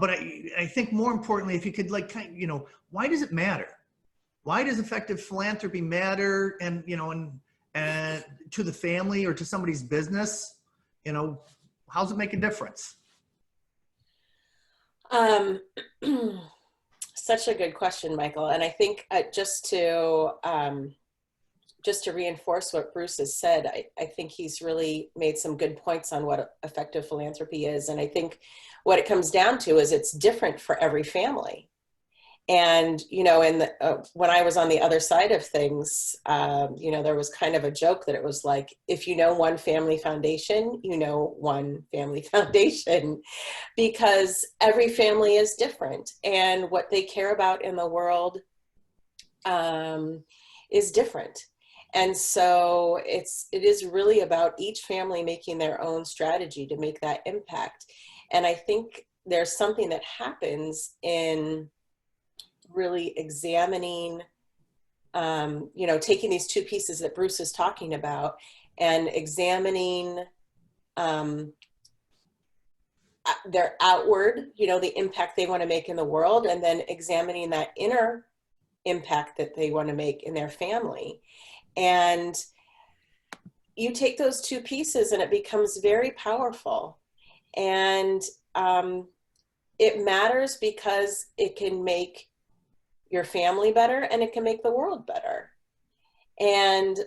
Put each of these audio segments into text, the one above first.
But I think more importantly, if you could like, why does it matter? Why does effective philanthropy matter? And, and to the family or to somebody's business, how's it make a difference? Such a good question, Michael. And I think just to reinforce what Bruce has said, I think he's really made some good points on what effective philanthropy is. And I think what it comes down to is it's different for every family. And, when I was on the other side of things, there was kind of a joke that it was like, if you know one family foundation, you know one family foundation, because every family is different and what they care about in the world is different. And so it is really about each family making their own strategy to make that impact. And I think there's something that happens in really examining, taking these two pieces that Bruce is talking about and examining their outward, the impact they want to make in the world, and then examining that inner impact that they want to make in their family. And you take those two pieces and it becomes very powerful. And it matters because it can make your family better and it can make the world better. And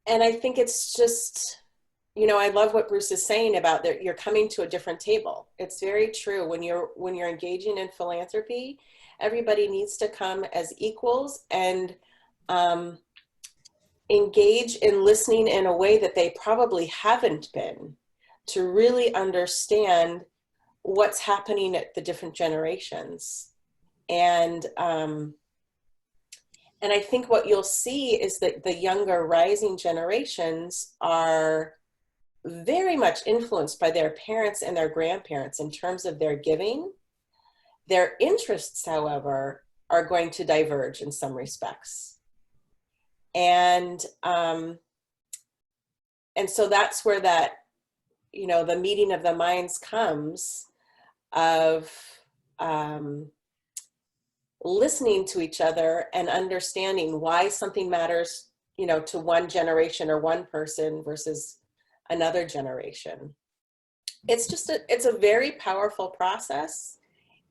I think it's just, I love what Bruce is saying about that you're coming to a different table. It's very true. When you're engaging in philanthropy, everybody needs to come as equals and engage in listening in a way that they probably haven't been, to really understand what's happening at the different generations. And I think what you'll see is that the younger rising generations are very much influenced by their parents and their grandparents in terms of their giving. Their interests, however, are going to diverge in some respects. And so that's where that, the meeting of the minds comes, of listening to each other and understanding why something matters, to one generation or one person versus another generation. It's a very powerful process.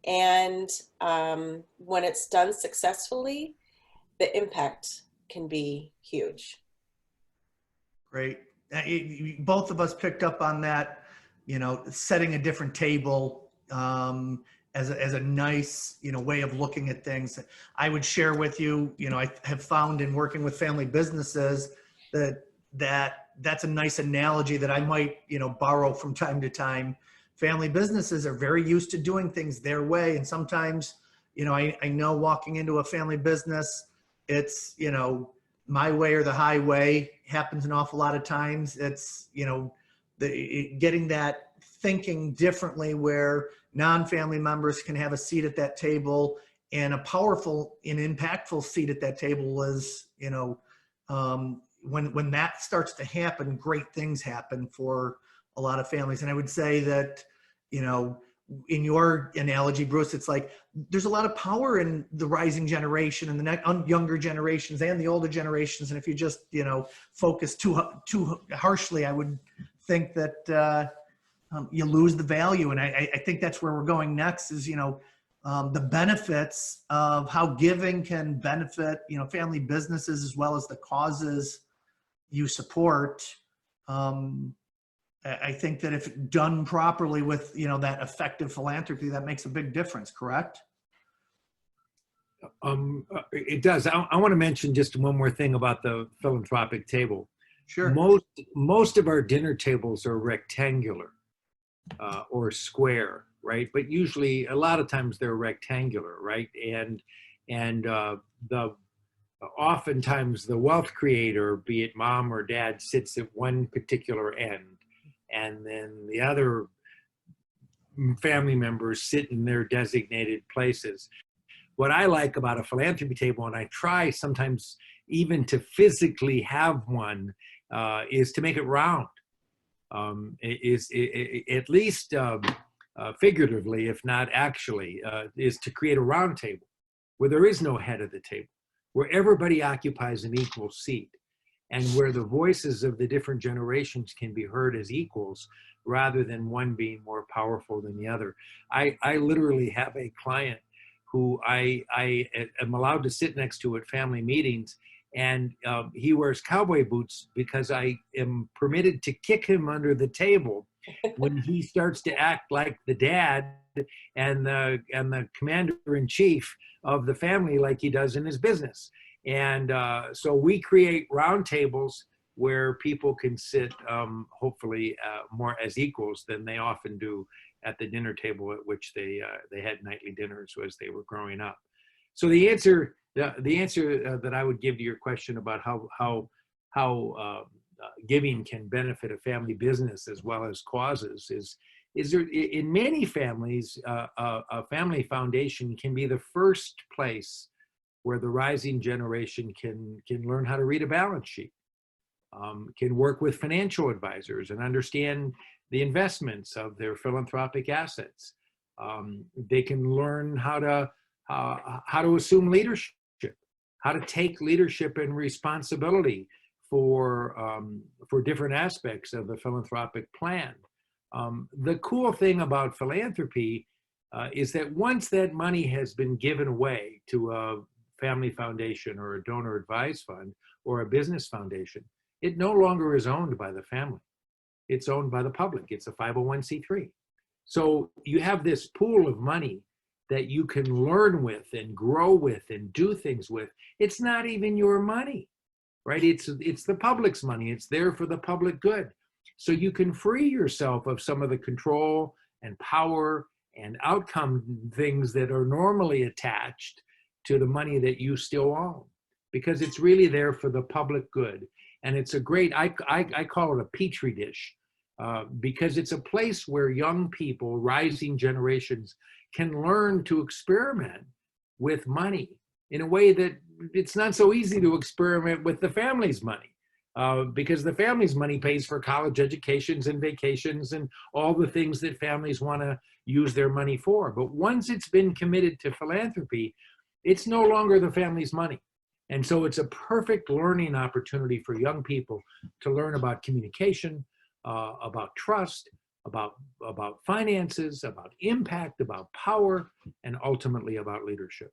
And when it's done successfully, the impact can be huge. Great. Both of us picked up on that, setting a different table as a nice, way of looking at things. I would share with you, I have found in working with family businesses that's a nice analogy that I might, borrow from time to time. Family businesses are very used to doing things their way. And sometimes, I know walking into a family business, it's, my way or the highway happens an awful lot of times. It's, getting that thinking differently where non-family members can have a seat at that table, and a powerful and impactful seat at that table is, when that starts to happen, great things happen for a lot of families. And I would say that, in your analogy, Bruce, it's like there's a lot of power in the rising generation and the younger generations and the older generations. And if you just, focus too harshly, I would think that you lose the value. And I think that's where we're going next is, the benefits of how giving can benefit, family businesses as well as the causes you support. I think that if done properly with, that effective philanthropy, that makes a big difference, correct? It does. I want to mention just one more thing about the philanthropic table. Sure. Most of our dinner tables are rectangular or square, right? But usually, a lot of times they're rectangular, right? And oftentimes the wealth creator, be it mom or dad, sits at one particular end, and then the other family members sit in their designated places. What I like about a philanthropy table, and I try sometimes even to physically have one, is to make it round. at least figuratively, if not actually, is to create a round table where there is no head of the table, where everybody occupies an equal seat, and where the voices of the different generations can be heard as equals rather than one being more powerful than the other. I literally have a client who I am allowed to sit next to at family meetings, and he wears cowboy boots because I am permitted to kick him under the table when he starts to act like the dad and the commander-in-chief of the family like he does in his business. And so we create round tables where people can sit, hopefully, more as equals than they often do at the dinner table at which they had nightly dinners as they were growing up. So the answer that I would give to your question about how giving can benefit a family business as well as causes is there, in many families, a family foundation can be the first place where the rising generation can learn how to read a balance sheet, can work with financial advisors and understand the investments of their philanthropic assets. They can learn how to assume leadership, how to take leadership and responsibility for different aspects of the philanthropic plan. The cool thing about philanthropy is that once that money has been given away to a family foundation or a donor advised fund or a business foundation, it no longer is owned by the family. It's owned by the public. It's a 501c3. So you have this pool of money that you can learn with and grow with and do things with. It's not even your money, right? It's the public's money. It's there for the public good. So you can free yourself of some of the control and power and outcome things that are normally attached to the money that you still own, because it's really there for the public good. And it's a great, I call it a petri dish, because it's a place where young people, rising generations, can learn to experiment with money in a way that it's not so easy to experiment with the family's money, because the family's money pays for college educations and vacations and all the things that families want to use their money for. But once it's been committed to philanthropy, it's no longer the family's money. And so it's a perfect learning opportunity for young people to learn about communication, about trust, about finances, about impact, about power, and ultimately about leadership.